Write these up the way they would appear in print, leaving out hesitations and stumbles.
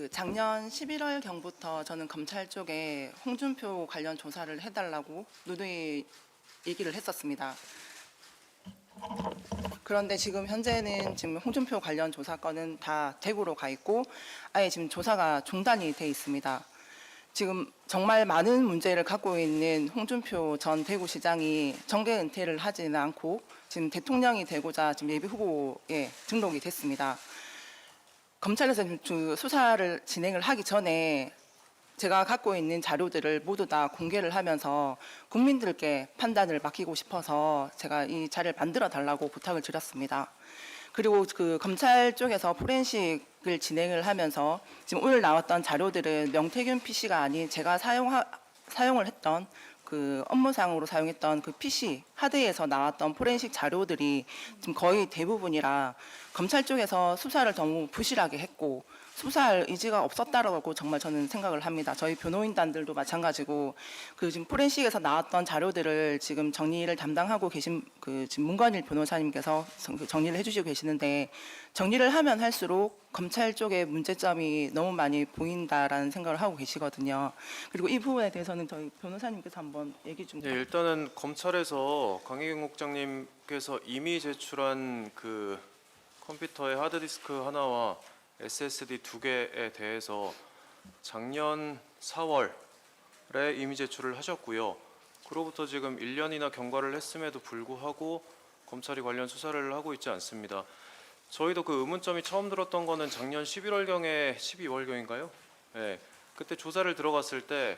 작년 11월경부터 저는 검찰 쪽에 홍준표 관련 조사를 해달라고 누누이 얘기를 했었습니다. 그런데 지금 현재는 지금 홍준표 관련 조사 건은 다 대구로 가 있고 아예 지금 조사가 중단이 돼 있습니다. 지금 정말 많은 문제를 갖고 있는 홍준표 전 대구시장이 정계 은퇴를 하지는 않고 지금 대통령이 되고자 지금 예비 후보에 등록이 됐습니다. 검찰에서 수사를 진행을 하기 전에 제가 갖고 있는 자료들을 모두 다 공개를 하면서 국민들께 판단을 맡기고 싶어서 제가 이 자료를 만들어 달라고 부탁을 드렸습니다. 그리고 검찰 쪽에서 포렌식을 진행을 하면서 지금 오늘 나왔던 자료들은 명태균 PC가 아닌 제가 사용을 했던 업무상으로 사용했던 PC 하드에서 나왔던 포렌식 자료들이 지금 거의 대부분이라 검찰 쪽에서 수사를 너무 부실하게 했고 수사할 의지가 없었다라고 정말 저는 생각을 합니다. 저희 변호인단들도 마찬가지고 지금 포렌식에서 나왔던 자료들을 지금 정리를 담당하고 계신 지금 문건일 변호사님께서 정리를 해주시고 계시는데 정리를 하면 할수록 검찰 쪽에 문제점이 너무 많이 보인다라는 생각을 하고 계시거든요. 그리고 이 부분에 대해서는 저희 변호사님께서 한번 얘기 좀. 네, 일단은 검찰에서 강희경 국장님께서 이미 제출한 컴퓨터의 하드디스크 하나와 SSD 2개에 대해서 작년 4월에 이미 제출을 하셨고요. 그로부터 지금 1년이나 경과를 했음에도 불구하고 검찰이 관련 수사를 하고 있지 않습니다. 저희도 의문점이 처음 들었던 거는 작년 11월경에 12월경인가요? 네, 그때 조사를 들어갔을 때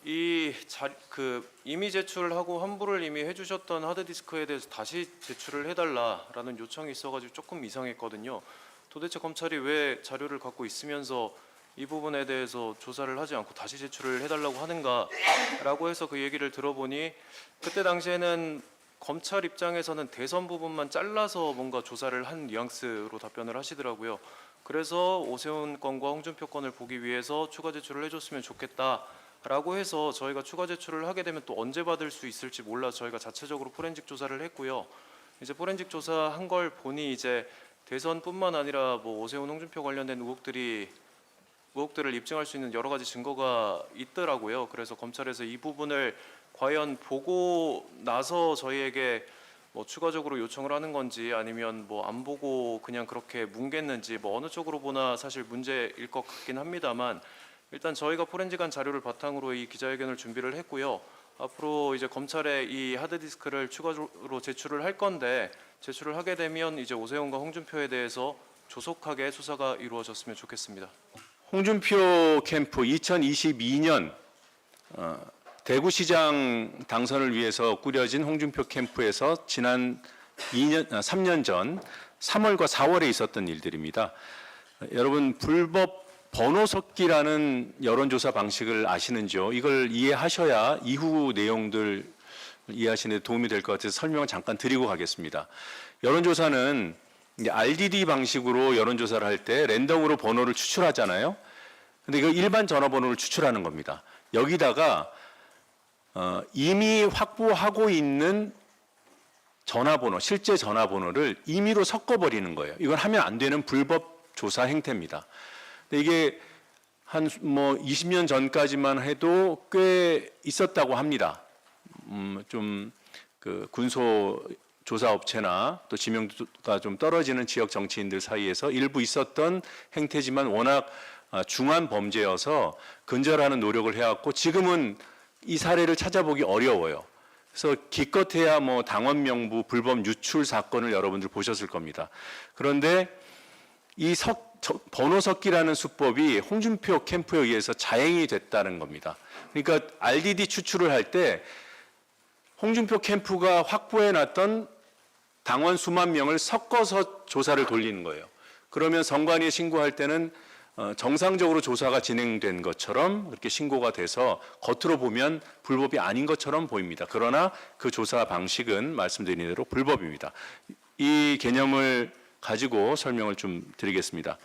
이미 제출하고 환불을 이미 해주셨던 하드디스크에 대해서 다시 제출을 해달라라는 요청이 있어가지고 조금 이상했거든요. 도대체 검찰이 왜 자료를 갖고 있으면서 이 부분에 대해서 조사를 하지 않고 다시 제출을 해달라고 하는가라고 해서 그 얘기를 들어보니 그때 당시에는 검찰 입장에서는 대선 부분만 잘라서 뭔가 조사를 한 뉘앙스로 답변을 하시더라고요. 그래서 오세훈 건과 홍준표 건을 보기 위해서 추가 제출을 해줬으면 좋겠다라고 해서 저희가 추가 제출을 하게 되면 또 언제 받을 수 있을지 몰라서 저희가 자체적으로 포렌식 조사를 했고요. 이제 포렌식 조사한 걸 보니 이제 대선뿐만 아니라 오세훈, 홍준표 관련된 의혹들을 입증할 수 있는 여러 가지 증거가 있더라고요. 그래서 검찰에서 이 부분을 과연 보고 나서 저희에게 추가적으로 요청을 하는 건지 아니면 안 보고 그냥 그렇게 뭉갰는지 어느 쪽으로 보나 사실 문제일 것 같긴 합니다만 일단 저희가 포렌식한 자료를 바탕으로 이 기자회견을 준비를 했고요. 앞으로 이제 검찰에 이 하드디스크를 추가로 제출을 할 건데 제출을 하게 되면 이제 오세훈과 홍준표에 대해서 조속하게 수사가 이루어졌으면 좋겠습니다. 홍준표 캠프 2022년 대구시장 당선을 위해서 꾸려진 홍준표 캠프에서 지난 3년 전 3월과 4월에 있었던 일들입니다. 여러분 불법 번호 섞기라는 여론조사 방식을 아시는지요? 이걸 이해하셔야 이후 내용들 이해하시는 데 도움이 될 것 같아서 설명을 잠깐 드리고 가겠습니다. 여론조사는 이제 RDD 방식으로 여론조사를 할 때 랜덤으로 번호를 추출하잖아요. 근데 이거 일반 전화번호를 추출하는 겁니다. 여기다가 이미 확보하고 있는 전화번호, 실제 전화번호를 임의로 섞어버리는 거예요. 이건 하면 안 되는 불법 조사 행태입니다. 근데 이게 한 20년 전까지만 해도 꽤 있었다고 합니다. 군소 조사업체나 또 지명도가 좀 떨어지는 지역 정치인들 사이에서 일부 있었던 행태지만 워낙 중한 범죄여서 근절하는 노력을 해왔고 지금은 이 사례를 찾아보기 어려워요. 그래서 기껏해야 당원 명부 불법 유출 사건을 여러분들 보셨을 겁니다. 그런데 이 번호 섞기라는 수법이 홍준표 캠프에 의해서 자행이 됐다는 겁니다. 그러니까 RDD 추출을 할 때 홍준표 캠프가 확보해놨던 당원 수만 명을 섞어서 조사를 돌리는 거예요. 그러면 선관위에 신고할 때는 정상적으로 조사가 진행된 것처럼 그렇게 신고가 돼서 겉으로 보면 불법이 아닌 것처럼 보입니다. 그러나 그 조사 방식은 말씀드린 대로 불법입니다. 이 개념을 가지고 설명을 좀 드리겠습니다.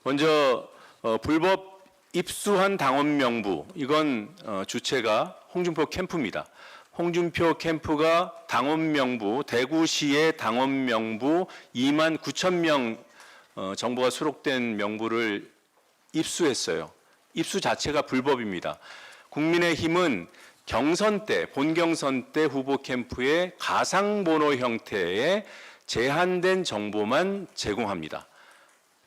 먼저 불법 입수한 당원 명부, 이건 주체가 홍준표 캠프입니다. 홍준표 캠프가 당원 명부, 대구시의 당원 명부 2만 9천 명 정보가 수록된 명부를 입수했어요. 입수 자체가 불법입니다. 국민의힘은 경선 때, 본경선 때 후보 캠프에 가상번호 형태의 제한된 정보만 제공합니다.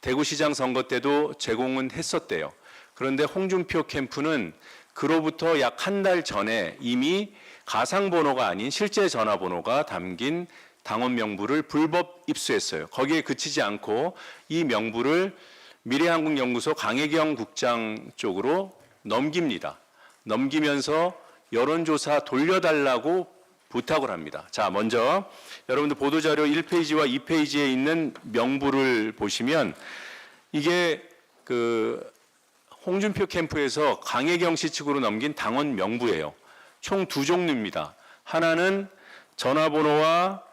대구시장 선거 때도 제공은 했었대요. 그런데 홍준표 캠프는 그로부터 약 한 달 전에 이미 가상번호가 아닌 실제 전화번호가 담긴 당원 명부를 불법 입수했어요. 거기에 그치지 않고 이 명부를 미래한국연구소 강혜경 국장 쪽으로 넘깁니다. 넘기면서 여론조사 돌려달라고 부탁을 합니다. 자, 먼저 여러분들 보도자료 1페이지와 2페이지에 있는 명부를 보시면 이게 홍준표 캠프에서 강혜경 씨 측으로 넘긴 당원 명부예요. 총 두 종류입니다. 하나는 전화번호와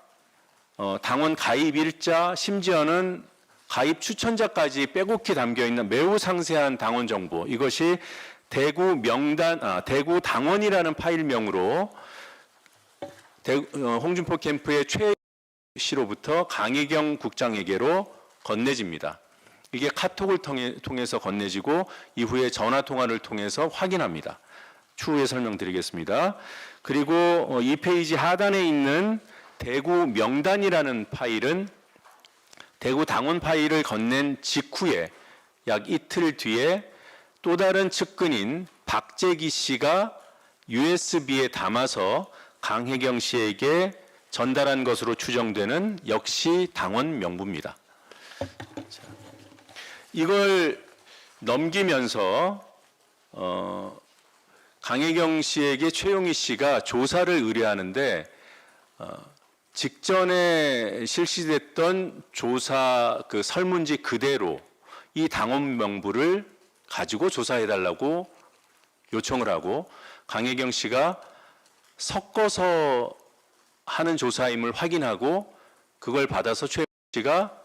당원 가입 일자, 심지어는 가입 추천자까지 빼곡히 담겨 있는 매우 상세한 당원 정보. 이것이 대구 당원이라는 파일명으로 홍준표 캠프의 최 씨로부터 강혜경 국장에게로 건네집니다. 이게 카톡을 통해서 건네지고 이후에 전화 통화를 통해서 확인합니다. 추후에 설명드리겠습니다. 그리고 2페이지 하단에 있는 대구 명단이라는 파일은 대구 당원 파일을 건넨 직후에 약 이틀 뒤에 또 다른 측근인 박재기 씨가 USB에 담아서 강혜경 씨에게 전달한 것으로 추정되는 역시 당원 명부입니다. 이걸 넘기면서 강혜경 씨에게 최용희 씨가 조사를 의뢰하는데 직전에 실시됐던 조사 설문지 그대로 이 당원 명부를 가지고 조사해달라고 요청을 하고 강혜경 씨가 섞어서 하는 조사임을 확인하고 그걸 받아서 최용희 씨가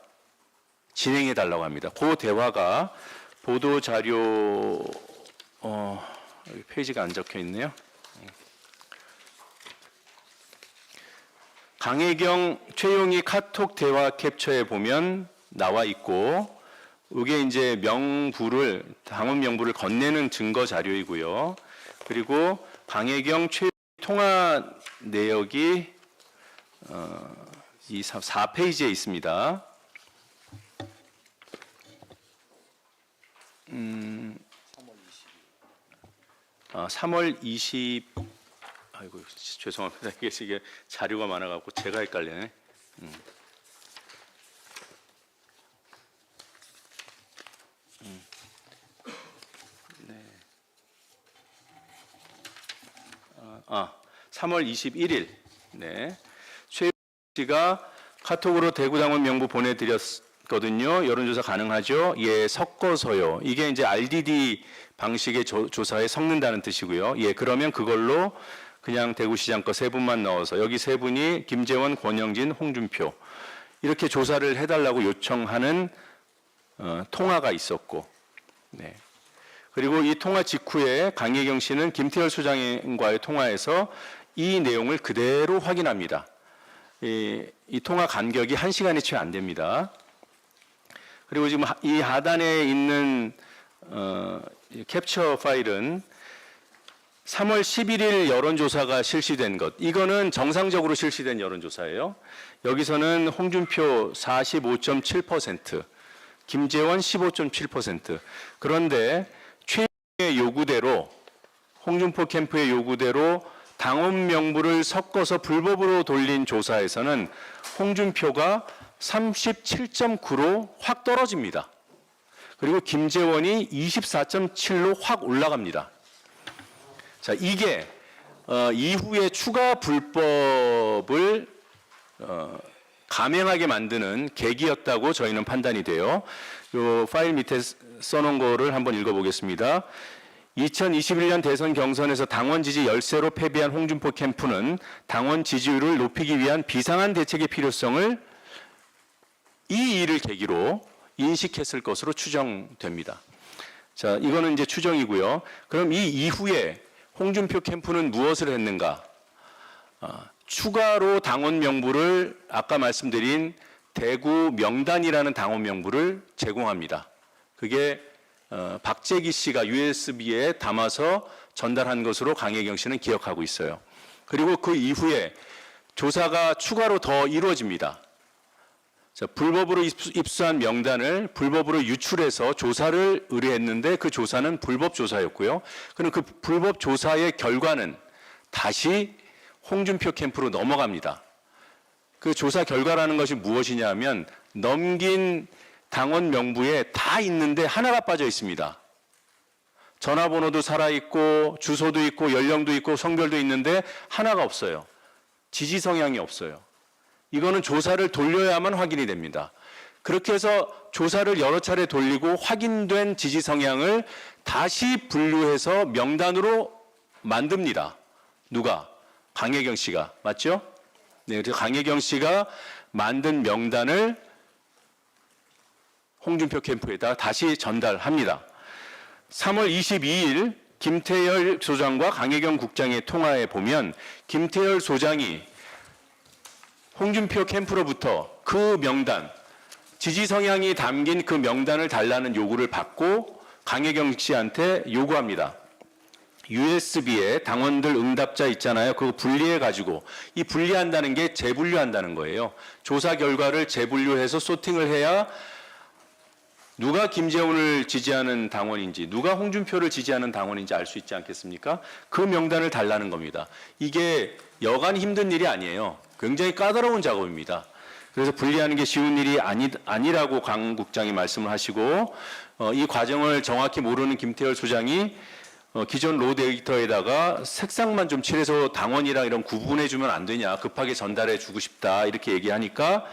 진행해달라고 합니다. 그 대화가 보도자료 여기 페이지가 안 적혀 있네요. 강혜경, 최용희 카톡 대화 캡처에 보면 나와 있고 이게 이제 당원 명부를 건네는 증거 자료이고요. 그리고 강혜경, 최용희 통화 내역이 이 4페이지에 있습니다. 3월 20 아이고 죄송합니다. 이게 자료가 많아갖고 제가 헷갈리네. 네. 3월 21일. 네. 최 씨가 카톡으로 대구당원 명부 보내드렸거든요. 여론조사 가능하죠? 예, 섞어서요. 이게 이제 RDD 방식의 조사에 섞는다는 뜻이고요. 예, 그러면 그걸로 그냥 대구시장 거 세 분만 넣어서 여기 세 분이 김재원, 권영진, 홍준표 이렇게 조사를 해달라고 요청하는 통화가 있었고, 네. 그리고 이 통화 직후에 강혜경 씨는 김태열 소장과의 통화에서 이 내용을 그대로 확인합니다. 이 통화 간격이 1시간이 채 안 됩니다. 그리고 지금 이 하단에 있는 캡처 파일은 3월 11일 여론조사가 실시된 것. 이거는 정상적으로 실시된 여론조사예요. 여기서는 홍준표 45.7%, 김재원 15.7%. 그런데 최의 요구대로 홍준표 캠프의 요구대로 당원 명부를 섞어서 불법으로 돌린 조사에서는 홍준표가 37.9로 확 떨어집니다. 그리고 김재원이 24.7로 확 올라갑니다. 자, 이게 이후에 추가 불법을 감행하게 만드는 계기였다고 저희는 판단이 돼요. 이 파일 밑에 써놓은 거를 한번 읽어보겠습니다. 2021년 대선 경선에서 당원 지지 열세로 패배한 홍준표 캠프는 당원 지지율을 높이기 위한 비상한 대책의 필요성을 이 일을 계기로 인식했을 것으로 추정됩니다. 자, 이거는 이제 추정이고요. 그럼 이 이후에 홍준표 캠프는 무엇을 했는가? 추가로 당원 명부를 아까 말씀드린 대구 명단이라는 당원 명부를 제공합니다. 그게 박재기 씨가 USB에 담아서 전달한 것으로 강혜경 씨는 기억하고 있어요. 그리고 그 이후에 조사가 추가로 더 이루어집니다. 자, 불법으로 입수한 명단을 불법으로 유출해서 조사를 의뢰했는데 그 조사는 불법 조사였고요. 그럼 그 불법 조사의 결과는 다시 홍준표 캠프로 넘어갑니다. 그 조사 결과라는 것이 무엇이냐 하면 넘긴 당원 명부에 다 있는데 하나가 빠져 있습니다. 전화번호도 살아있고 주소도 있고 연령도 있고 성별도 있는데 하나가 없어요. 지지 성향이 없어요. 이거는 조사를 돌려야만 확인이 됩니다. 그렇게 해서 조사를 여러 차례 돌리고 확인된 지지 성향을 다시 분류해서 명단으로 만듭니다. 누가? 강혜경 씨가. 맞죠? 네, 그래서 강혜경 씨가 만든 명단을 홍준표 캠프에다 다시 전달합니다. 3월 22일 김태열 소장과 강혜경 국장의 통화에 보면 김태열 소장이 홍준표 캠프로부터 그 명단, 지지 성향이 담긴 그 명단을 달라는 요구를 받고 강혜경 씨한테 요구합니다. USB에 당원들 응답자 있잖아요. 그거 분리해가지고, 이 분리한다는 게 재분류한다는 거예요. 조사 결과를 재분류해서 소팅을 해야 누가 김재원을 지지하는 당원인지, 누가 홍준표를 지지하는 당원인지 알 수 있지 않겠습니까? 그 명단을 달라는 겁니다. 이게 여간 힘든 일이 아니에요. 굉장히 까다로운 작업입니다. 그래서 분리하는 게 쉬운 일이 아니라고 강 국장이 말씀을 하시고, 이 과정을 정확히 모르는 김태열 소장이 기존 로 데이터에다가 색상만 좀 칠해서 당원이랑 이런 구분해주면 안 되냐, 급하게 전달해주고 싶다 이렇게 얘기하니까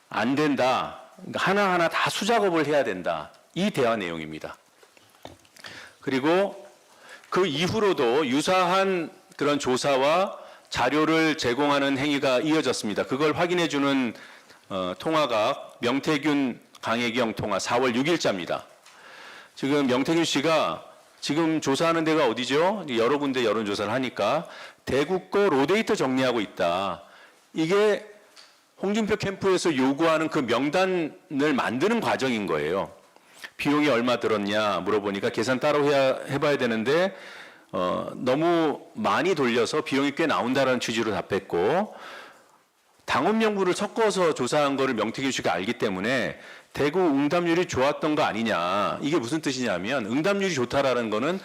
안 된다. 그러니까 하나하나 다 수작업을 해야 된다. 이 대화 내용입니다. 그리고 그 이후로도 유사한 그런 조사와 자료를 제공하는 행위가 이어졌습니다. 그걸 확인해주는 통화가 명태균, 강혜경 통화 4월 6일자입니다. 지금 명태균 씨가 지금 조사하는 데가 어디죠? 여러 군데 여론조사를 하니까 대구 거 로데이터 정리하고 있다. 이게 홍준표 캠프에서 요구하는 그 명단을 만드는 과정인 거예요. 비용이 얼마 들었냐 물어보니까 계산 따로 해봐야 되는데 너무 많이 돌려서 비용이 꽤 나온다는 취지로 답했고, 당원 명부를 섞어서 조사한 거를 명태균 씨가 알기 때문에 대구 응답률이 좋았던 거 아니냐. 이게 무슨 뜻이냐면 응답률이 좋다라는 거는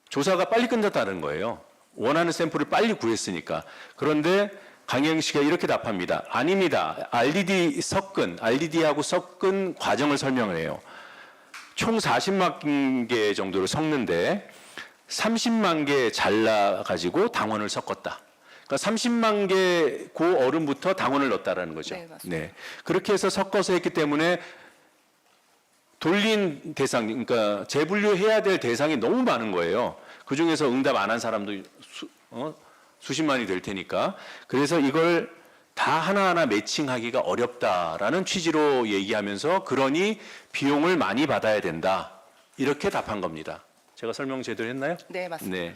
조사가 빨리 끝났다는 거예요. 원하는 샘플을 빨리 구했으니까. 그런데 강혜경 씨가 이렇게 답합니다. 아닙니다. RDD하고 섞은 과정을 설명을 해요. 총 40만 개 정도를 섞는데 30만 개 잘라가지고 당원을 섞었다. 그러니까 30만 개 고 얼음부터 당원을 넣었다라는 거죠. 네, 맞습니다. 네. 그렇게 해서 섞어서 했기 때문에 돌린 대상, 그러니까 재분류해야 될 대상이 너무 많은 거예요. 그 중에서 응답 안 한 사람도 수십만이 될 테니까. 그래서 이걸 다 하나하나 매칭하기가 어렵다라는 취지로 얘기하면서 그러니 비용을 많이 받아야 된다. 이렇게 답한 겁니다. 제가 설명 제대로 했나요? 네, 맞습니다. 네.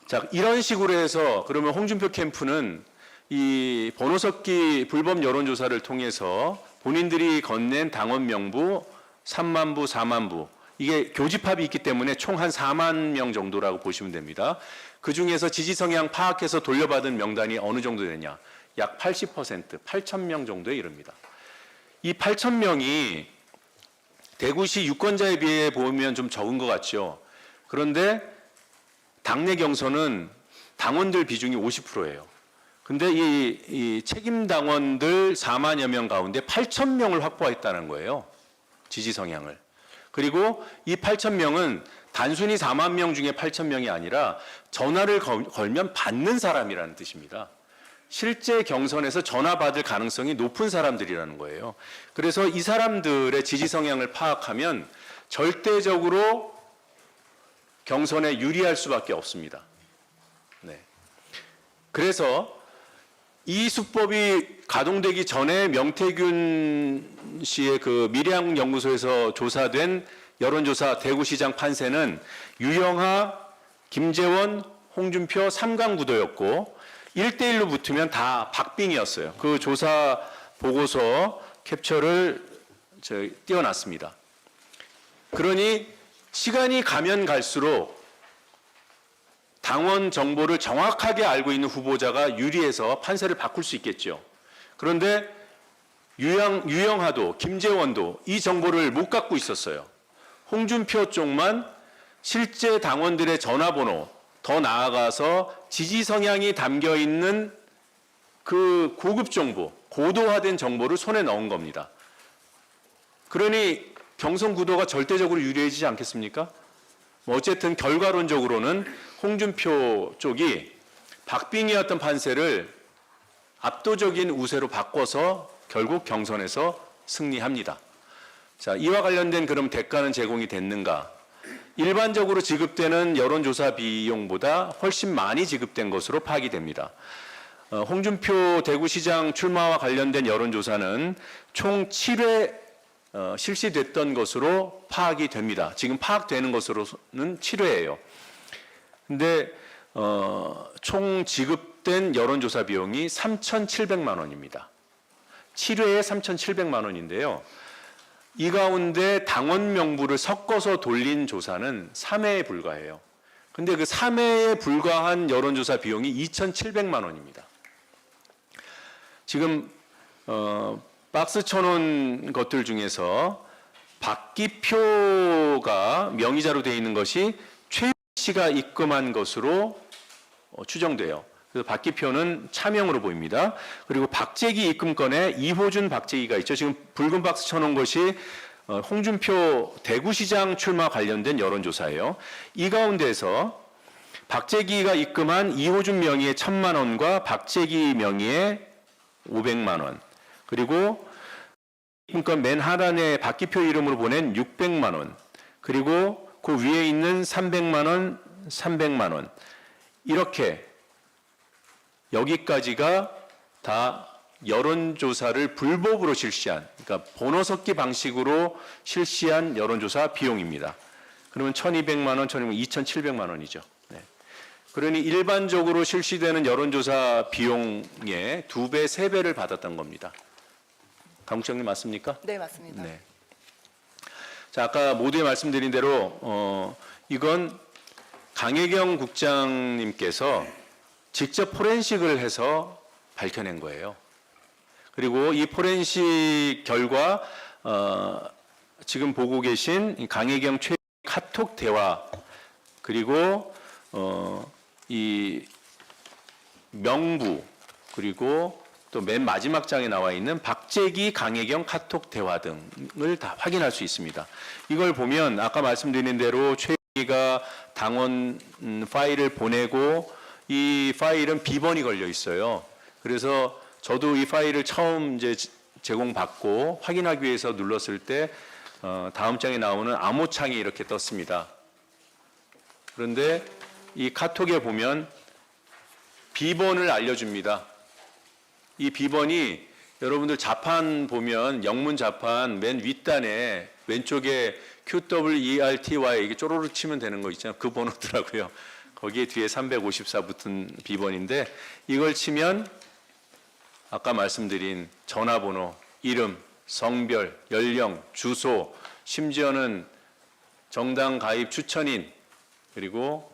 자, 이런 식으로 해서 그러면 홍준표 캠프는 이 번호 섞기 불법 여론조사를 통해서 본인들이 건넨 당원 명부 3만 부, 4만 부, 이게 교집합이 있기 때문에 총 한 4만 명 정도라고 보시면 됩니다. 그 중에서 지지 성향 파악해서 돌려받은 명단이 어느 정도 되냐? 약 80%, 8천 명 정도에 이릅니다. 이 8천 명이 대구시 유권자에 비해 보면 좀 적은 것 같죠. 그런데 당내 경선은 당원들 비중이 50%예요. 근데 이 책임 당원들 4만여 명 가운데 8천 명을 확보했다는 거예요. 지지 성향을. 그리고 이 8천 명은 단순히 4만 명 중에 8천 명이 아니라 전화를 걸면 받는 사람이라는 뜻입니다. 실제 경선에서 전화 받을 가능성이 높은 사람들이라는 거예요. 그래서 이 사람들의 지지 성향을 파악하면 절대적으로 경선에 유리할 수밖에 없습니다. 네. 그래서 이 수법이 가동되기 전에 명태균 씨의 그 미래한국연구소에서 조사된 여론조사 대구시장 판세는 유영하, 김재원, 홍준표 3강 구도였고 1대1로 붙으면 다 박빙이었어요. 그 조사 보고서 캡처를 띄워놨습니다. 그러니 시간이 가면 갈수록 당원 정보를 정확하게 알고 있는 후보자가 유리해서 판세를 바꿀 수 있겠죠. 그런데 유영하도 김재원도 이 정보를 못 갖고 있었어요. 홍준표 쪽만 실제 당원들의 전화번호, 더 나아가서 지지 성향이 담겨 있는 그 고급 정보, 고도화된 정보를 손에 넣은 겁니다. 그러니 경선 구도가 절대적으로 유리해지지 않겠습니까? 뭐 어쨌든 결과론적으로는 홍준표 쪽이 박빙이었던 판세를 압도적인 우세로 바꿔서 결국 경선에서 승리합니다. 자, 이와 관련된 그럼 대가는 제공이 됐는가? 일반적으로 지급되는 여론조사 비용보다 훨씬 많이 지급된 것으로 파악이 됩니다. 홍준표 대구시장 출마와 관련된 여론조사는 총 7회 실시됐던 것으로 파악이 됩니다. 지금 파악되는 것으로는 7회예요. 근데 총 지급된 여론조사 비용이 3,700만 원입니다. 7회에 3,700만 원인데요. 이 가운데 당원 명부를 섞어서 돌린 조사는 3회에 불과해요. 근데 그 3회에 불과한 여론조사 비용이 2,700만 원입니다. 지금 박스 쳐놓은 것들 중에서 박기표가 명의자로 되어 있는 것이 최 씨가 입금한 것으로 추정돼요. 그래서 박기표는 차명으로 보입니다. 그리고 박재기 입금건에 이호준 박재기가 있죠. 지금 붉은 박스 쳐놓은 것이 홍준표 대구시장 출마 관련된 여론조사예요. 이 가운데서 박재기가 입금한 이호준 명의의 1,000만 원과 박재기 명의의 500만 원, 그리고 입금건 맨 하단에 박기표 이름으로 보낸 600만 원, 그리고 그 위에 있는 300만 원, 300만 원, 이렇게 여기까지가 다 여론조사를 불법으로 실시한, 그러니까 번호 섞기 방식으로 실시한 여론조사 비용입니다. 그러면 1,200만 원, 2,700만 원이죠. 네. 그러니 일반적으로 실시되는 여론조사 비용의 2배, 3배를 받았던 겁니다. 강국장님 맞습니까? 네, 맞습니다. 네. 자, 아까 모두에 말씀드린 대로 이건 강혜경 국장님께서 직접 포렌식을 해서 밝혀낸 거예요. 그리고 이 포렌식 결과 지금 보고 계신 강혜경 최 카톡 대화, 그리고 이 명부, 그리고 또 맨 마지막 장에 나와 있는 박재기, 강혜경 카톡 대화 등을 다 확인할 수 있습니다. 이걸 보면 아까 말씀드린 대로 최가 당원 파일을 보내고 이 파일은 비번이 걸려 있어요. 그래서 저도 이 파일을 처음 이제 제공받고 확인하기 위해서 눌렀을 때 다음 장에 나오는 암호창이 이렇게 떴습니다. 그런데 이 카톡에 보면 비번을 알려줍니다. 이 비번이 여러분들 자판 보면 영문 자판 맨 윗단에 왼쪽에 QWERTY 이게 쪼로로 치면 되는 거 있잖아요. 그 번호더라고요. 거기에 뒤에 354 붙은 비번인데 이걸 치면 아까 말씀드린 전화번호, 이름, 성별, 연령, 주소, 심지어는 정당 가입 추천인, 그리고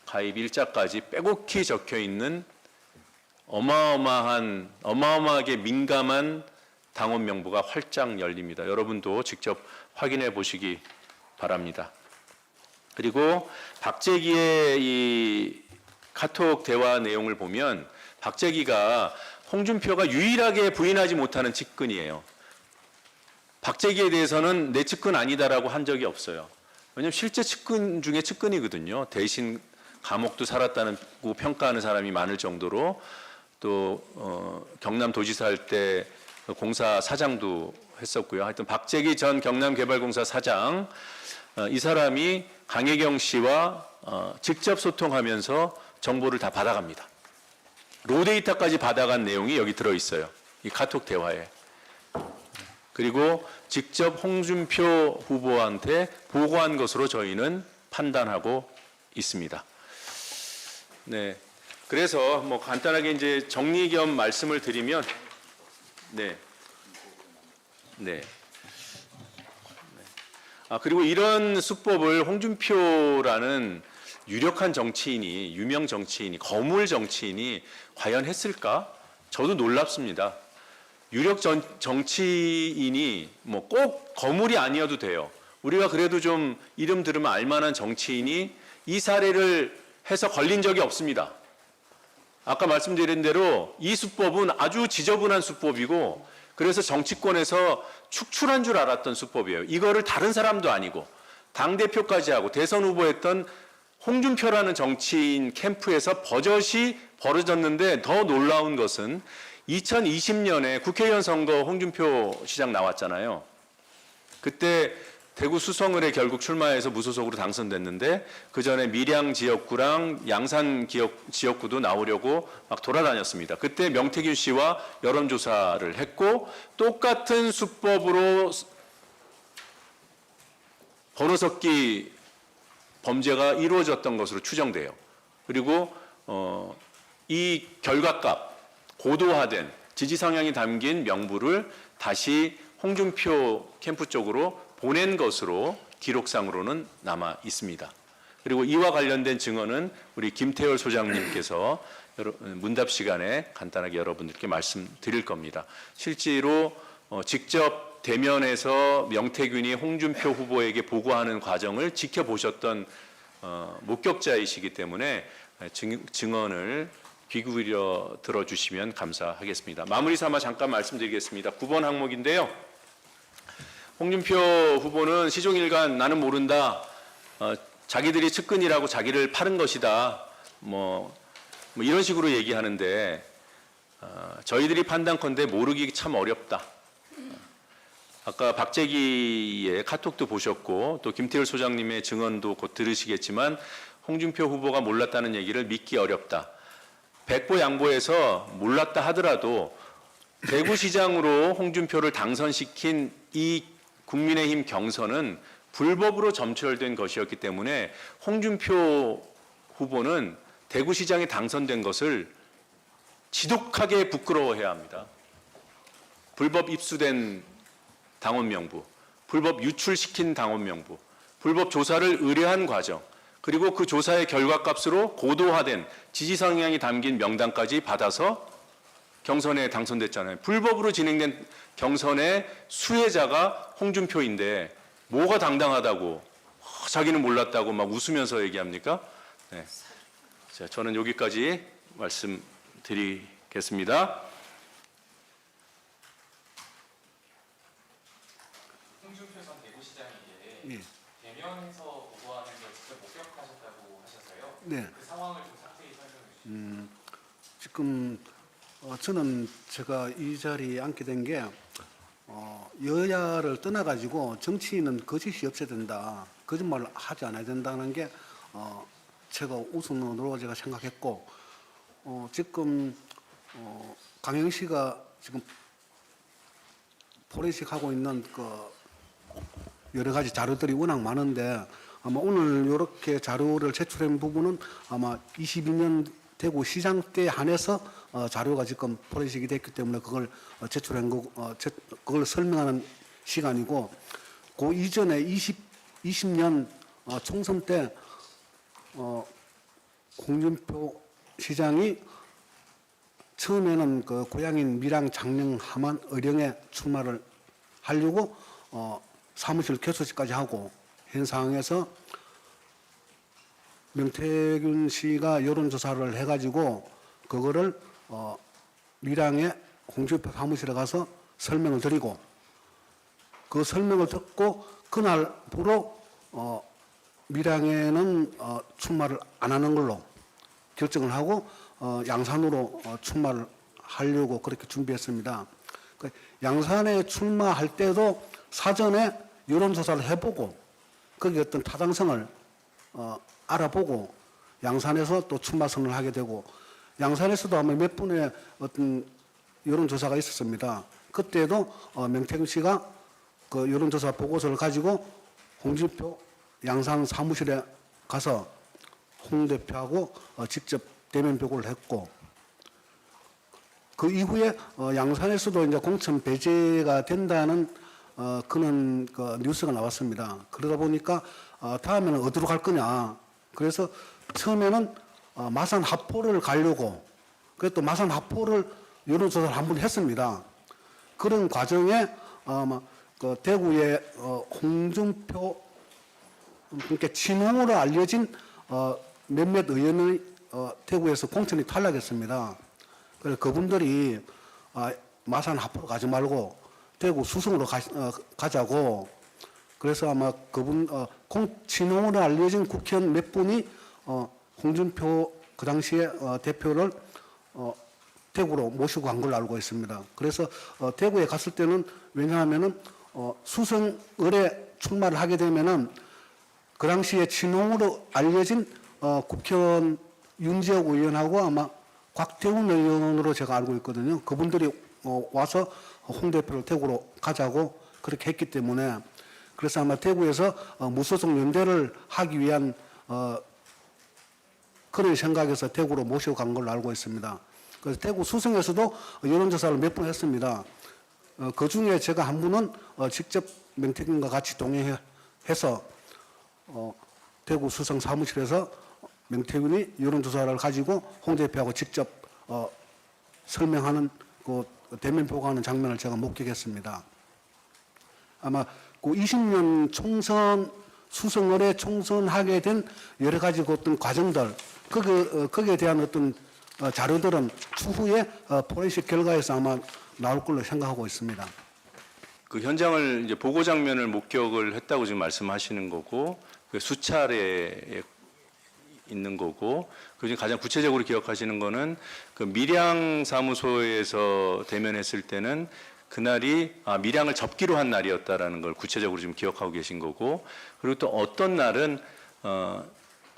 가입 일자까지 빼곡히 적혀 있는 어마어마하게 민감한 당원 명부가 활짝 열립니다. 여러분도 직접 확인해 보시기 바랍니다. 그리고 박재기의 이 카톡 대화 내용을 보면 박재기가 홍준표가 유일하게 부인하지 못하는 측근이에요. 박재기에 대해서는 내 측근 아니다라고 한 적이 없어요. 왜냐하면 실제 측근 중에 측근이거든요. 대신 감옥도 살았다고 평가하는 사람이 많을 정도로, 또 경남도지사 할 때 공사 사장도 했었고요. 하여튼 박재기 전 경남개발공사 사장, 이 사람이 강혜경 씨와 직접 소통하면서 정보를 다 받아갑니다. 로데이터까지 받아간 내용이 여기 들어있어요. 이 카톡 대화에. 그리고 직접 홍준표 후보한테 보고한 것으로 저희는 판단하고 있습니다. 네. 그래서 뭐 간단하게 이제 정리 겸 말씀을 드리면, 네. 그리고 이런 수법을 홍준표라는 유력한 정치인이, 유명 정치인이, 거물 정치인이 과연 했을까? 저도 놀랍습니다. 유력 정치인이 뭐 꼭 거물이 아니어도 돼요. 우리가 그래도 좀 이름 들으면 알만한 정치인이 이 사례를 해서 걸린 적이 없습니다. 아까 말씀드린 대로 이 수법은 아주 지저분한 수법이고, 그래서 정치권에서 축출한 줄 알았던 수법이에요. 이거를 다른 사람도 아니고 당대표까지 하고 대선 후보했던 홍준표라는 정치인 캠프에서 버젓이 벌어졌는데, 더 놀라운 것은 2020년에 국회의원 선거 홍준표 시장 나왔잖아요. 그때 대구 수성을에 결국 출마해서 무소속으로 당선됐는데, 그 전에 밀양 지역구랑 양산 지역구도 나오려고 막 돌아다녔습니다. 그때 명태균 씨와 여론조사를 했고, 똑같은 수법으로 번호섞기 범죄가 이루어졌던 것으로 추정돼요. 그리고 이 결과값, 고도화된 지지 성향이 담긴 명부를 다시 홍준표 캠프 쪽으로 보낸 것으로 기록상으로는 남아 있습니다. 그리고 이와 관련된 증언은 우리 김태열 소장님께서 문답 시간에 간단하게 여러분들께 말씀드릴 겁니다. 실제로 직접 대면에서 명태균이 홍준표 후보에게 보고하는 과정을 지켜보셨던 목격자이시기 때문에 증언을 귀 기울여 들어주시면 감사하겠습니다. 마무리 삼아 잠깐 말씀드리겠습니다. 9번 항목인데요. 홍준표 후보는 시종일관 나는 모른다, 자기들이 측근이라고 자기를 파는 것이다, 뭐 이런 식으로 얘기하는데, 저희들이 판단컨대 모르기 참 어렵다. 아까 박재기의 카톡도 보셨고, 또 김태열 소장님의 증언도 곧 들으시겠지만, 홍준표 후보가 몰랐다는 얘기를 믿기 어렵다. 백보양보해서 몰랐다 하더라도 대구시장으로 홍준표를 당선시킨 이 국민의힘 경선은 불법으로 점철된 것이었기 때문에 홍준표 후보는 대구시장에 당선된 것을 지독하게 부끄러워해야 합니다. 불법 입수된 당원 명부, 불법 유출시킨 당원 명부, 불법 조사를 의뢰한 과정, 그리고 그 조사의 결과값으로 고도화된 지지 성향이 담긴 명단까지 받아서 경선에 당선됐잖아요. 불법으로 진행된 경선의 수혜자가 홍준표인데 뭐가 당당하다고 자기는 몰랐다고 막 웃으면서 얘기합니까? 네. 자, 저는 여기까지 말씀드리겠습니다. 홍준표 전 대구시장에게 예. 대면에서 보고하는 걸 직접 목격하셨다고 하셔서요. 네. 그 상황을 좀 자세히 설명해 주시죠. 지금 저는 제가 이 자리에 앉게 된 게 여야를 떠나가지고 정치인은 거짓이 없어야 된다, 거짓말을 하지 않아야 된다는 게 제가 우선으로 제가 생각했고, 지금 강영시가 지금 포렌식 하고 있는 그 여러 가지 자료들이 워낙 많은데, 아마 오늘 이렇게 자료를 제출한 부분은 아마 22년 대구 시장 때 한해서 자료가 지금 포렌식이 됐기 때문에 그걸 제출한 거고, 그걸 설명하는 시간이고, 그 이전에 20년 총선 때 홍준표 시장이 처음에는 그 고향인 밀양, 장릉, 함안, 의령에 출마를 하려고 사무실 교수직까지 하고, 현 상황에서 명태균 씨가 여론조사를 해가지고 그거를 밀양에 홍준표 사무실에 가서 설명을 드리고, 그 설명을 듣고 그날부로 밀양에는 출마를 안 하는 걸로 결정을 하고 양산으로 출마를 하려고 그렇게 준비했습니다. 양산에 출마할 때도 사전에 여론조사를 해보고 거기 어떤 타당성을 알아보고 양산에서 또 출마 선언을 하게 되고, 양산에서도 아마 몇 분의 어떤 여론조사가 있었습니다. 그때도 명태균 씨가 그 여론조사 보고서를 가지고 홍준표 양산 사무실에 가서 홍 대표하고 직접 대면 보고를 했고, 그 이후에 양산에서도 이제 공천 배제가 된다는 그런 그 뉴스가 나왔습니다. 그러다 보니까 다음에는 어디로 갈 거냐. 그래서 처음에는 마산 하포를 가려고 그래서 또 마산 하포를 여론조사를 한번 했습니다. 그런 과정에 그 대구의 홍준표 그러니까 친홍으로 알려진 몇몇 의원의 대구에서 공천이 탈락했습니다. 그래서 그분들이 마산 하포로 가지 말고 대구 수성으로 가자고 그래서 아마 그분 친홍으로 알려진 국회의원 몇 분이 홍준표 그 당시에 대표를 대구로 모시고 간 걸로 알고 있습니다. 그래서 대구에 갔을 때는 왜냐하면은 수성을에 출마를 하게 되면은 그 당시에 친홍으로 알려진 국회의원 윤지혁 의원하고 아마 곽태훈 의원으로 제가 알고 있거든요. 그분들이 와서 홍 대표를 대구로 가자고 그렇게 했기 때문에 그래서 아마 대구에서 무소속 연대를 하기 위한 그런 생각에서 대구로 모시고 간 걸로 알고 있습니다. 그래서 대구 수성에서도 여론조사를 몇 번 했습니다. 그 중에 제가 한 분은 직접 명태균과 같이 동행해서 대구 수성 사무실에서 명태균이 여론조사를 가지고 홍 대표하고 직접 설명하는 그 대면 보고하는 장면을 제가 목격했습니다. 아마 그 20년 총선 수성을에 총선하게 된 여러 가지 그 어떤 과정들 거기에 대한 어떤 자료들은 추후에 포렌식 결과에서 아마 나올 걸로 생각하고 있습니다. 그 현장을 이제 보고 장면을 목격을 했다고 지금 말씀하시는 거고 그 수차례에 있는 거고 그중에 가장 구체적으로 기억하시는 거는 그 밀양 사무소에서 대면했을 때는 그날이 밀양을 접기로 한 날이었다라는 걸 구체적으로 지금 기억하고 계신 거고 그리고 또 어떤 날은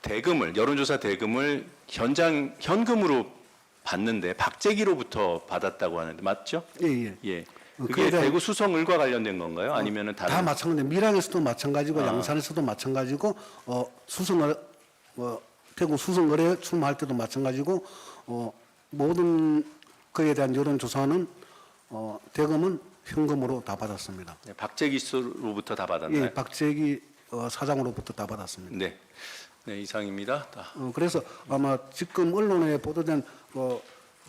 대금을 여론조사 대금을 현금으로 받는데 박재기로부터 받았다고 하는데 맞죠? 예. 예. 그게 대구 수성을과 관련된 건가요? 아니면은 다른? 다 마찬가지. 밀양에서도 마찬가지고 양산에서도 마찬가지고 수성을 대구 수성을에 출마할 때도 마찬가지고 모든 그에 대한 여론조사는 대금은 현금으로 다 받았습니다. 네, 박재기로부터 다 받았나요? 예, 박재기 사장으로부터 다 받았습니다. 네. 네, 이상입니다. 그래서 아마 지금 언론에 보도된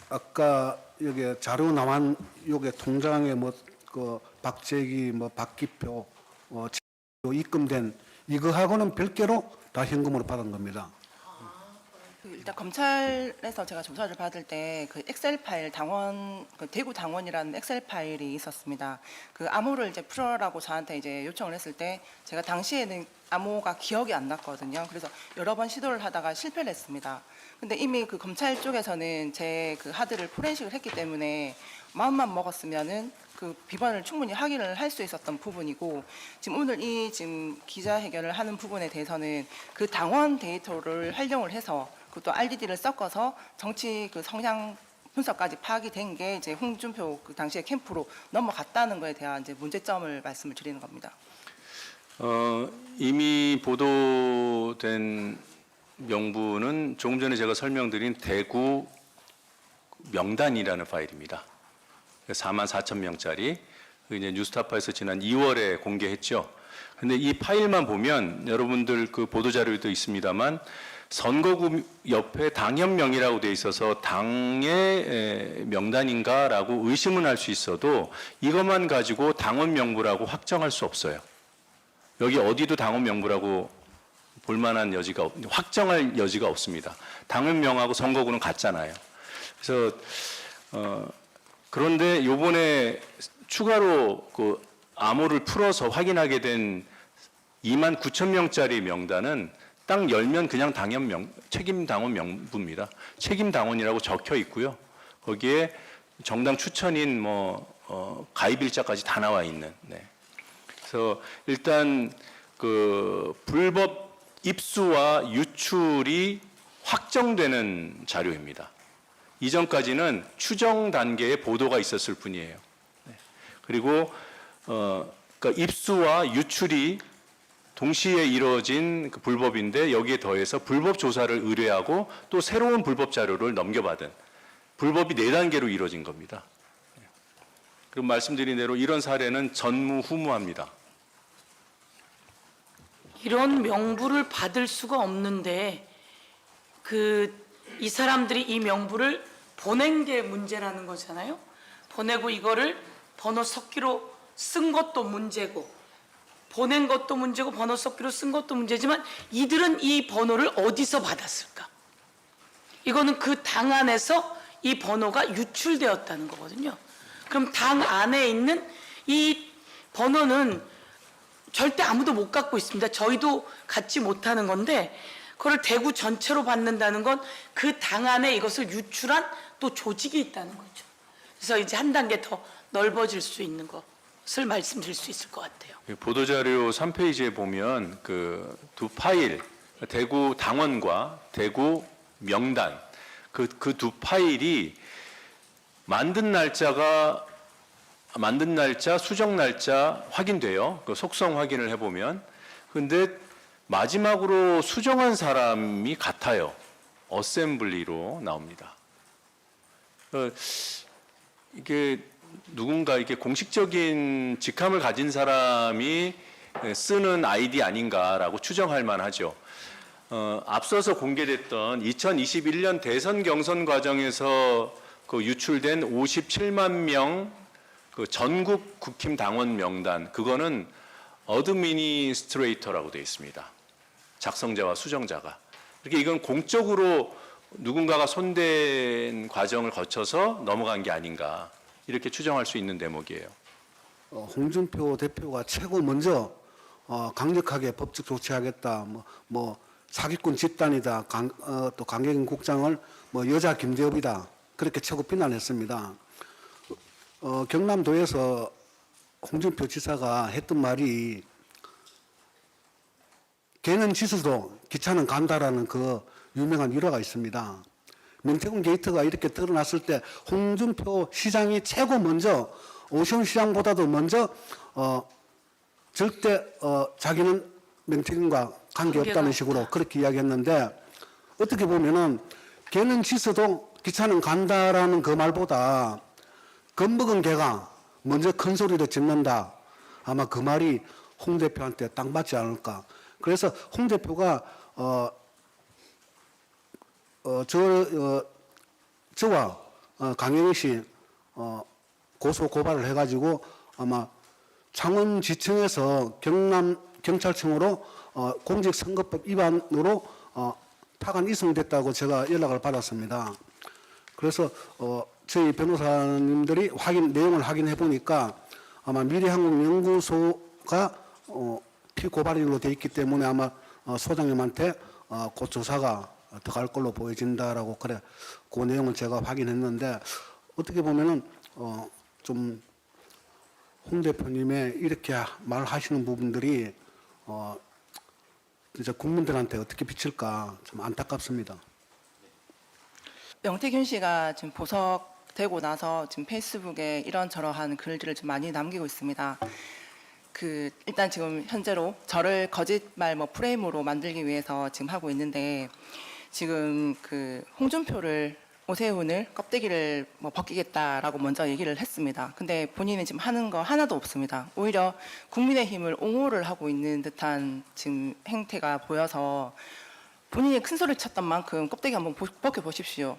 아까 여기 자료 나온 요게 통장에 그 박재기 박기표 입금된 이거하고는 별개로 다 현금으로 받은 겁니다. 일단 검찰에서 제가 조사를 받을 때 그 엑셀 파일 그 대구 당원이라는 엑셀 파일이 있었습니다. 그 암호를 이제 풀어라고 저한테 이제 요청을 했을 때 제가 당시에는 암호가 기억이 안 났거든요. 그래서 여러 번 시도를 하다가 실패를 했습니다. 근데 이미 그 검찰 쪽에서는 제 그 하드를 포렌식을 했기 때문에 마음만 먹었으면은 그 비번을 충분히 확인을 할 수 있었던 부분이고 지금 오늘 지금 기자회견을 하는 부분에 대해서는 그 당원 데이터를 활용을 해서 그것도 RDD를 섞어서 정치 그 성향 분석까지 파악이 된 게 이제 홍준표 그 당시에 캠프로 넘어갔다는 거에 대한 이제 문제점을 말씀을 드리는 겁니다. 이미 보도된 명부는 조금 전에 제가 설명드린 대구 명단이라는 파일입니다. 44,000명짜리 이제 뉴스타파에서 지난 2월에 공개했죠. 근데 이 파일만 보면 여러분들 그 보도 자료도 있습니다만 선거구 옆에 당협명이라고 돼 있어서 당의 명단인가라고 의심은 할 수 있어도 이것만 가지고 당원 명부라고 확정할 수 없어요. 여기 어디도 당원 명부라고 볼 만한 여지가 확정할 여지가 없습니다. 당원명하고 선거구는 같잖아요. 그래서 그런데 요번에 추가로 그 암호를 풀어서 확인하게 된 29,000명짜리 명단은 딱 열면 그냥 책임 당원 명부입니다. 책임 당원이라고 적혀 있고요. 거기에 정당 추천인 가입일자까지 다 나와 있는. 네. 그래서 일단 그 불법 입수와 유출이 확정되는 자료입니다. 이전까지는 추정 단계의 보도가 있었을 뿐이에요. 네. 그리고 그러니까 입수와 유출이 동시에 이루어진 그 불법인데 여기에 더해서 불법 조사를 의뢰하고 또 새로운 불법 자료를 넘겨받은 불법이 4단계로 이루어진 겁니다. 그리고 말씀드린 대로 이런 사례는 전무후무합니다. 이런 명부를 받을 수가 없는데 이 사람들이 이 명부를 보낸 게 문제라는 거잖아요. 보내고 이거를 번호 섞기로 쓴 것도 문제고 보낸 것도 문제고 번호 섞기로 쓴 것도 문제지만 이들은 이 번호를 어디서 받았을까? 이거는 그 당 안에서 이 번호가 유출되었다는 거거든요. 그럼 당 안에 있는 이 번호는 절대 아무도 못 갖고 있습니다. 저희도 갖지 못하는 건데 그걸 대구 전체로 받는다는 건 그 당 안에 이것을 유출한 또 조직이 있다는 거죠. 그래서 이제 한 단계 더 넓어질 수 있는 것을 말씀드릴 수 있을 것 같아요. 보도자료 3페이지에 보면 그 두 파일, 대구 당원과 대구 명단, 그 두 파일이 만든 날짜, 수정 날짜 확인돼요. 그 속성 확인을 해보면. 근데 마지막으로 수정한 사람이 같아요. 어셈블리로 나옵니다. 이게 누군가 이게 공식적인 직함을 가진 사람이 쓰는 아이디 아닌가라고 추정할 만하죠. 앞서서 공개됐던 2021년 대선 경선 과정에서 그 유출된 57만 명 그 전국 국힘 당원 명단, 그거는 어드미니스트레이터라고 되어 있습니다. 작성자와 수정자가. 이렇게 이건 공적으로 누군가가 손댄 과정을 거쳐서 넘어간 게 아닌가, 이렇게 추정할 수 있는 대목이에요. 홍준표 대표가 최고 먼저 강력하게 법적 조치하겠다, 뭐 사기꾼 집단이다, 또 강경인 국장을 뭐 여자 김대엽이다, 그렇게 최고 비난했습니다. 경남도에서 홍준표 지사가 했던 말이 개는 지수도 기차는 간다라는 그 유명한 일화가 있습니다. 명태균 게이트가 이렇게 드러났을 때 홍준표 시장이 최고 먼저, 오시훈 시장보다도 먼저 절대 자기는 명태균과 관계없다는 식으로 그렇게 이야기했는데, 어떻게 보면은 개는 짖어도 기차는 간다라는 그 말보다 겁먹은 개가 먼저 큰 소리로 짖는다, 아마 그 말이 홍 대표한테 딱 맞지 않을까. 그래서 홍 대표가 저와 강영희 씨 고소 고발을 해가지고 아마 창원지청에서 경남경찰청으로 공직선거법 위반으로 파관 이송됐다고 제가 연락을 받았습니다. 그래서 저희 변호사님들이 내용을 확인해 보니까 아마 미래한국연구소가 피고발인으로 돼 있기 때문에 아마 소장님한테 그 조사가 들어갈 걸로 보여진다라고, 그래, 그 내용을 제가 확인했는데, 어떻게 보면은 좀 홍 대표님의 이렇게 말하시는 부분들이 진짜 국민들한테 어떻게 비칠까 좀 안타깝습니다. 명태균 씨가 지금 보석되고 나서 지금 페이스북에 이런저런한 글들을 좀 많이 남기고 있습니다. 일단 지금 현재로 저를 거짓말 프레임으로 만들기 위해서 지금 하고 있는데, 지금 홍준표를, 오세훈을 껍데기를 벗기겠다라고 먼저 얘기를 했습니다. 근데 본인은 지금 하는 거 하나도 없습니다. 오히려 국민의힘을 옹호를 하고 있는 듯한 지금 행태가 보여서 본인이 큰 소리를 쳤던 만큼 껍데기 한번 벗겨 보십시오.